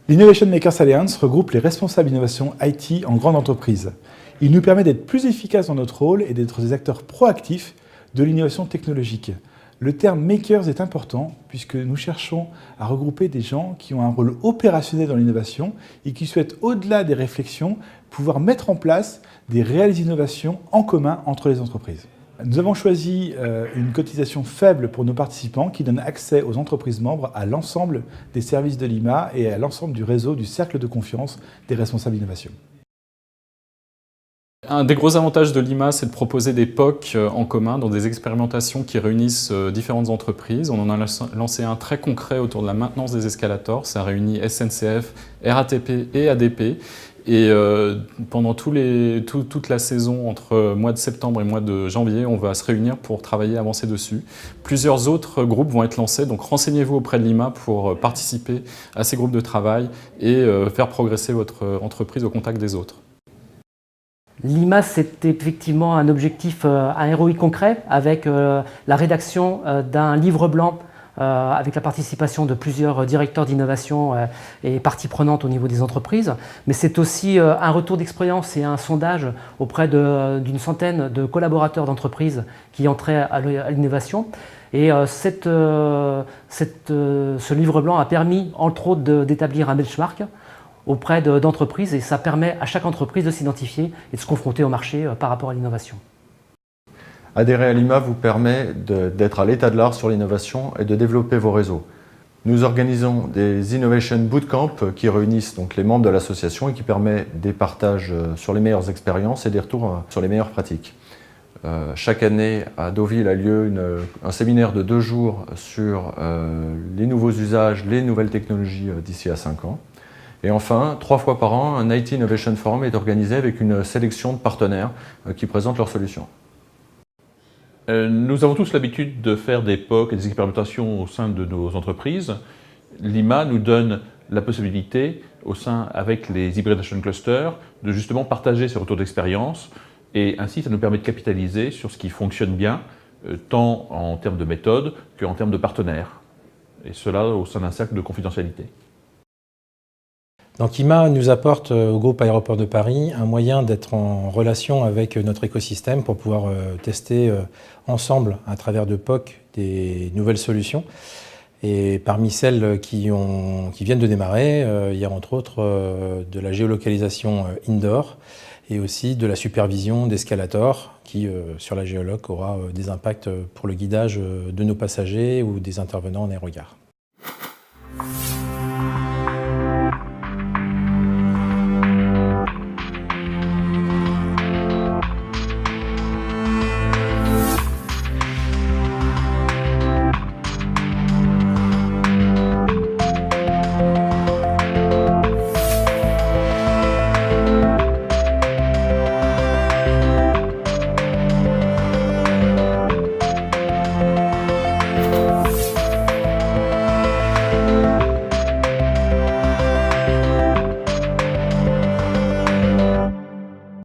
L'Innovation Makers Alliance regroupe les responsables d'innovation IT en grande entreprise. Il nous permet d'être plus efficaces dans notre rôle et d'être des acteurs proactifs de l'innovation technologique. Le terme « makers » est important puisque nous cherchons à regrouper des gens qui ont un rôle opérationnel dans l'innovation et qui souhaitent, au-delà des réflexions, pouvoir mettre en place des réelles innovations en commun entre les entreprises. Nous avons choisi une cotisation faible pour nos participants qui donne accès aux entreprises membres à l'ensemble des services de l'IMA et à l'ensemble du réseau du cercle de confiance des responsables d'innovation. Un des gros avantages de l'IMA, c'est de proposer des POC en commun dans des expérimentations qui réunissent différentes entreprises. On en a lancé un très concret autour de la maintenance des escalators. Ça réunit SNCF, RATP et ADP. Et pendant toute la saison, entre mois de septembre et mois de janvier, on va se réunir pour travailler, avancer dessus. Plusieurs autres groupes vont être lancés, donc renseignez-vous auprès de l'IMA pour participer à ces groupes de travail et faire progresser votre entreprise au contact des autres. L'IMA, c'est effectivement un objectif, un ROI concret avec la rédaction d'un livre blanc avec la participation de plusieurs directeurs d'innovation et parties prenantes au niveau des entreprises. Mais c'est aussi un retour d'expérience et un sondage auprès d'une centaine de collaborateurs d'entreprises qui ont trait à l'innovation. Et ce livre blanc a permis, entre autres, d'établir un benchmark auprès d'entreprises et ça permet à chaque entreprise de s'identifier et de se confronter au marché par rapport à l'innovation. Adhérer à l'IMA vous permet d'être à l'état de l'art sur l'innovation et de développer vos réseaux. Nous organisons des Innovation Bootcamp qui réunissent donc les membres de l'association et qui permettent des partages sur les meilleures expériences et des retours sur les meilleures pratiques. Chaque année, à Deauville a lieu un séminaire de 2 jours sur les nouveaux usages, les nouvelles technologies d'ici à 5 ans. Et enfin, 3 fois par an, un IT Innovation Forum est organisé avec une sélection de partenaires qui présentent leurs solutions. Nous avons tous l'habitude de faire des POC et des expérimentations au sein de nos entreprises. L'IMA nous donne la possibilité, avec les Hybridation Clusters, de justement partager ces retours d'expérience et ainsi ça nous permet de capitaliser sur ce qui fonctionne bien, tant en termes de méthode qu'en termes de partenaires. Et cela au sein d'un cercle de confidentialité. Donc IMA nous apporte au groupe Aéroports de Paris un moyen d'être en relation avec notre écosystème pour pouvoir tester ensemble à travers de POC des nouvelles solutions. Et parmi celles qui viennent de démarrer, il y a entre autres de la géolocalisation indoor et aussi de la supervision d'escalators qui, sur la géoloc, aura des impacts pour le guidage de nos passagers ou des intervenants en aérogare.